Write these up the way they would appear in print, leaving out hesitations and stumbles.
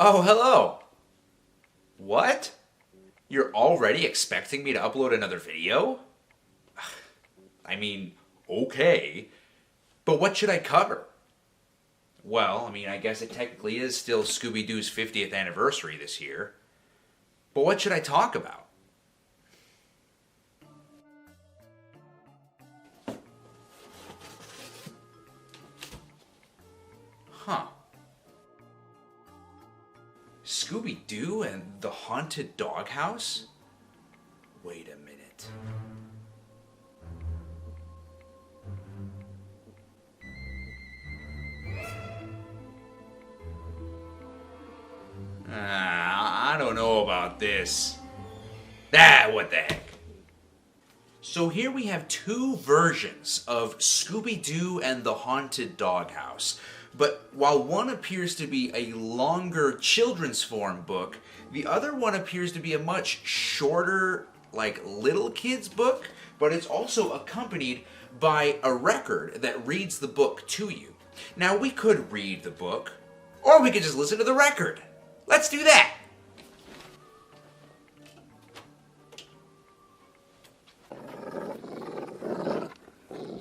Oh, hello. What? You're already expecting me to upload another video? I mean, okay. But what should I cover? Well, I guess it technically is still Scooby Doo's 50th anniversary this year. But what should I talk about? Huh. Scooby Doo and the Haunted Doghouse? Wait a minute. I don't know about this. What the heck? So here we have two versions of Scooby Doo and the Haunted Doghouse. But while one appears to be a longer children's form book, the other one appears to be a much shorter, like little kids book, but it's also accompanied by a record that reads the book to you. Now we could read the book, or we could just listen to the record. Let's do that!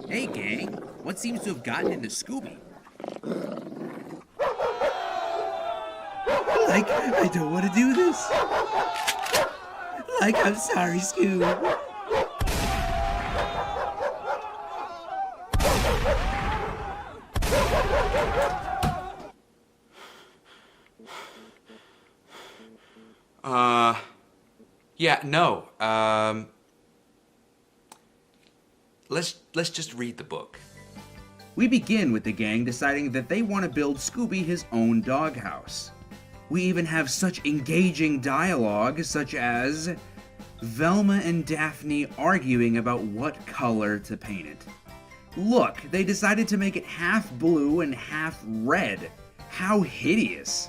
Hey gang, what seems to have gotten into Scooby? I don't want to do this. I'm sorry, Scoob. Yeah, no. Let's just read the book. We begin with the gang deciding that they want to build Scooby his own doghouse. We even have such engaging dialogue, such as Velma and Daphne arguing about what color to paint it. Look, they decided to make it half blue and half red. How hideous.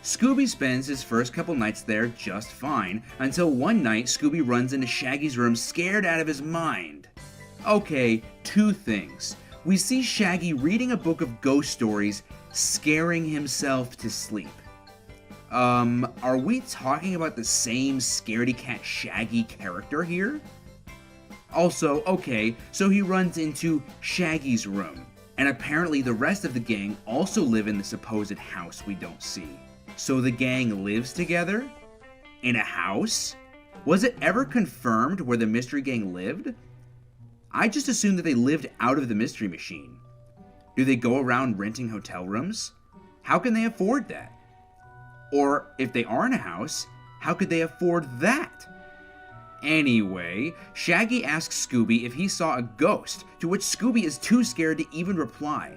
Scooby spends his first couple nights there just fine, until one night Scooby runs into Shaggy's room scared out of his mind. Okay, two things. We see Shaggy reading a book of ghost stories, scaring himself to sleep. Are we talking about the same scaredy cat Shaggy character here? Also, okay, so he runs into Shaggy's room, and apparently the rest of the gang also live in the supposed house we don't see. So the gang lives together? In a house? Was it ever confirmed where the mystery gang lived? I just assumed that they lived out of the mystery machine. Do they go around renting hotel rooms? How can they afford that? Or if they are in a house, how could they afford that? Anyway, Shaggy asks Scooby if he saw a ghost, to which Scooby is too scared to even reply.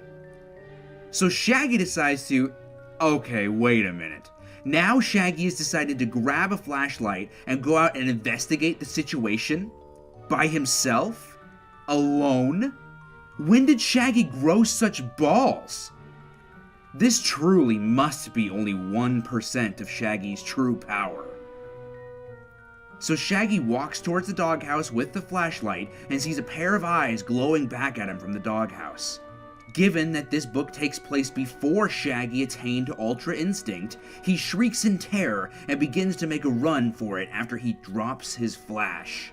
So Shaggy decides to... Okay, wait a minute. Now Shaggy has decided to grab a flashlight and go out and investigate the situation? By himself? Alone? When did Shaggy grow such balls? This truly must be only 1% of Shaggy's true power. So Shaggy walks towards the doghouse with the flashlight and sees a pair of eyes glowing back at him from the doghouse. Given that this book takes place before Shaggy attained Ultra Instinct, he shrieks in terror and begins to make a run for it after he drops his flash.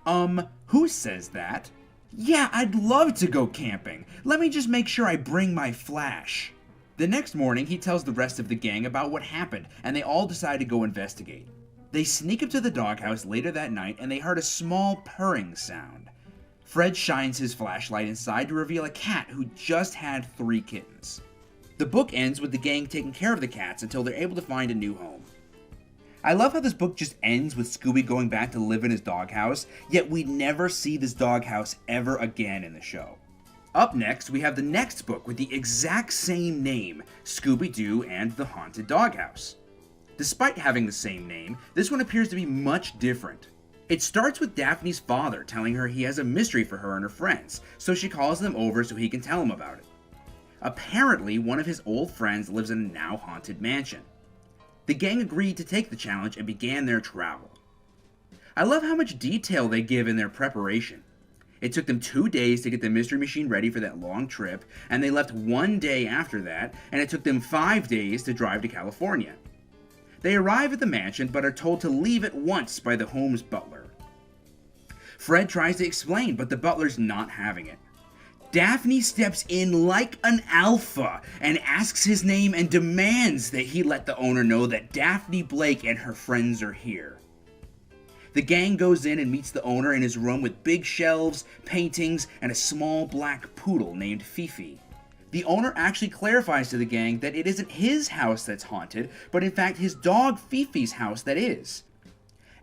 Who says that? Yeah, I'd love to go camping. Let me just make sure I bring my flash. The next morning, he tells the rest of the gang about what happened, and they all decide to go investigate. They sneak up to the doghouse later that night, and they heard a small purring sound. Fred shines his flashlight inside to reveal a cat who just had 3 kittens. The book ends with the gang taking care of the cats until they're able to find a new home. I love how this book just ends with Scooby going back to live in his doghouse, yet we never see this doghouse ever again in the show. Up next, we have the next book with the exact same name, Scooby Doo and the Haunted Doghouse. Despite having the same name, this one appears to be much different. It starts with Daphne's father telling her he has a mystery for her and her friends, so she calls them over so he can tell them about it. Apparently, one of his old friends lives in a now haunted mansion. The gang agreed to take the challenge and began their travel. I love how much detail they give in their preparation. It took them 2 days to get the Mystery Machine ready for that long trip, and they left 1 day after that, and it took them 5 days to drive to California. They arrive at the mansion, but are told to leave at once by the home's butler. Fred tries to explain, but the butler's not having it. Daphne steps in like an alpha and asks his name and demands that he let the owner know that Daphne Blake and her friends are here. The gang goes in and meets the owner in his room with big shelves, paintings, and a small black poodle named Fifi. The owner actually clarifies to the gang that it isn't his house that's haunted, but in fact his dog Fifi's house that is.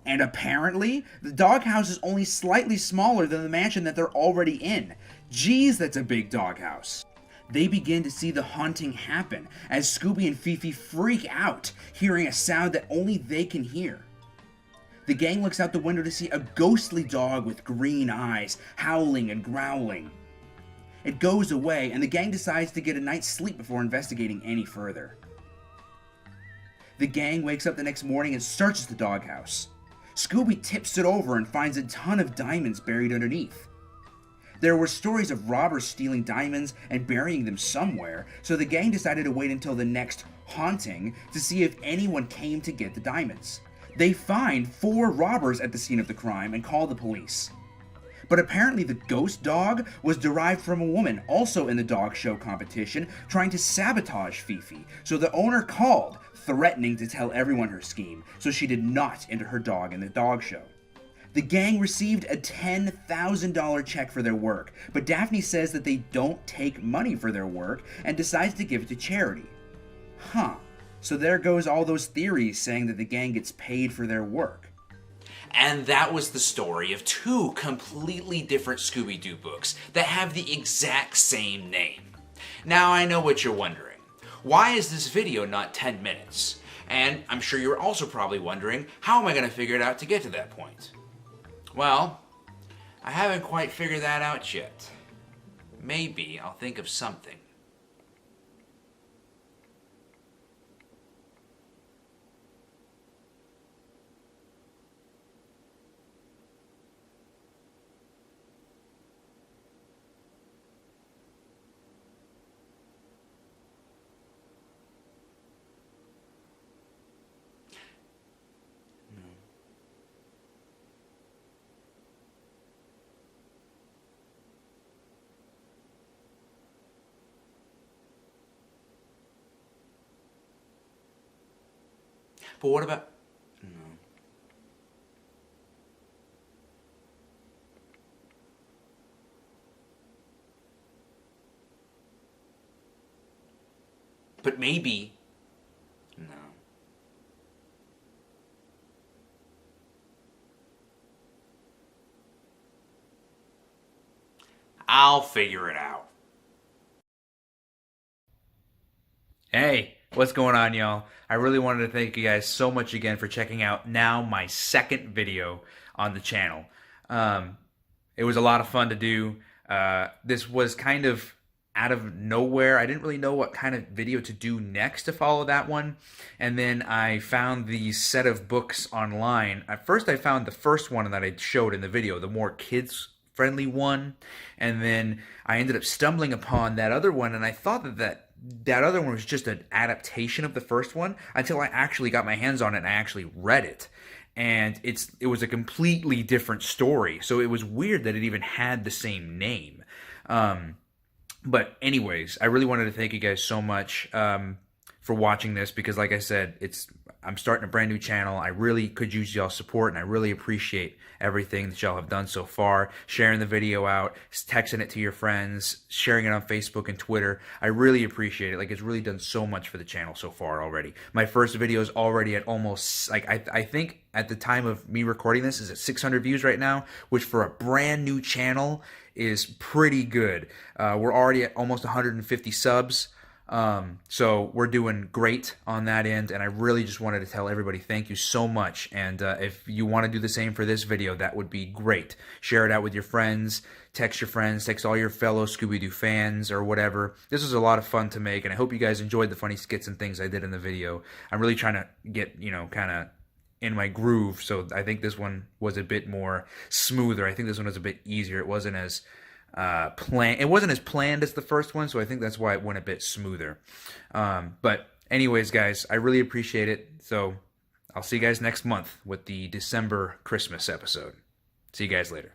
And apparently, the doghouse is only slightly smaller than the mansion that they're already in. Geez, that's a big doghouse. They begin to see the haunting happen as Scooby and Fifi freak out, hearing a sound that only they can hear. The gang looks out the window to see a ghostly dog with green eyes, howling and growling. It goes away, and the gang decides to get a night's sleep before investigating any further. The gang wakes up the next morning and searches the doghouse. Scooby tips it over and finds a ton of diamonds buried underneath. There were stories of robbers stealing diamonds and burying them somewhere, so the gang decided to wait until the next haunting to see if anyone came to get the diamonds. They find 4 robbers at the scene of the crime and call the police. But apparently the ghost dog was derived from a woman also in the dog show competition trying to sabotage Fifi, so the owner called, threatening to tell everyone her scheme, so she did not enter her dog in the dog show. The gang received a $10,000 check for their work, but Daphne says that they don't take money for their work and decides to give it to charity. So there goes all those theories saying that the gang gets paid for their work. And that was the story of 2 completely different Scooby Doo books that have the exact same name. Now I know what you're wondering. Why is this video not 10 minutes? And I'm sure you're also probably wondering, how am I going to figure it out to get to that point? Well, I haven't quite figured that out yet. Maybe I'll think of something. But what about... No. But maybe... No. I'll figure it out. Hey, what's going on, y'all? I really wanted to thank you guys so much again for checking out now my second video on the channel. It was a lot of fun to do. This was kind of out of nowhere. I didn't really know what kind of video to do next to follow that one. And then I found the set of books online. At first I found the first one that I showed in the video, the more kids-friendly one. And then I ended up stumbling upon that other one, and I thought that other one was just an adaptation of the first one until I actually got my hands on it and I actually read it. And it was a completely different story. So it was weird that it even had the same name. But anyways, I really wanted to thank you guys so much for watching this, because like I said, I'm starting a brand new channel. I really could use y'all's support, and I really appreciate everything that y'all have done so far. Sharing the video out, texting it to your friends, sharing it on Facebook and Twitter. I really appreciate it. Like, it's really done so much for the channel so far already. My first video is already at almost, like, I think at the time of me recording this is at 600 views right now, which for a brand new channel is pretty good. We're already at almost 150 subs. So we're doing great on that end, and I really just wanted to tell everybody thank you so much. And if you want to do the same for this video, that would be great. Share it out with your friends, text all your fellow Scooby Doo fans or whatever. This was a lot of fun to make, and I hope you guys enjoyed the funny skits and things I did in the video. I'm really trying to get, kind of in my groove. So I think this one was a bit more smoother. I think this one was a bit easier. It wasn't as planned. It wasn't as planned as the first one, so I think that's why it went a bit smoother. But anyways, guys, I really appreciate it. So I'll see you guys next month with the December Christmas episode. See you guys later.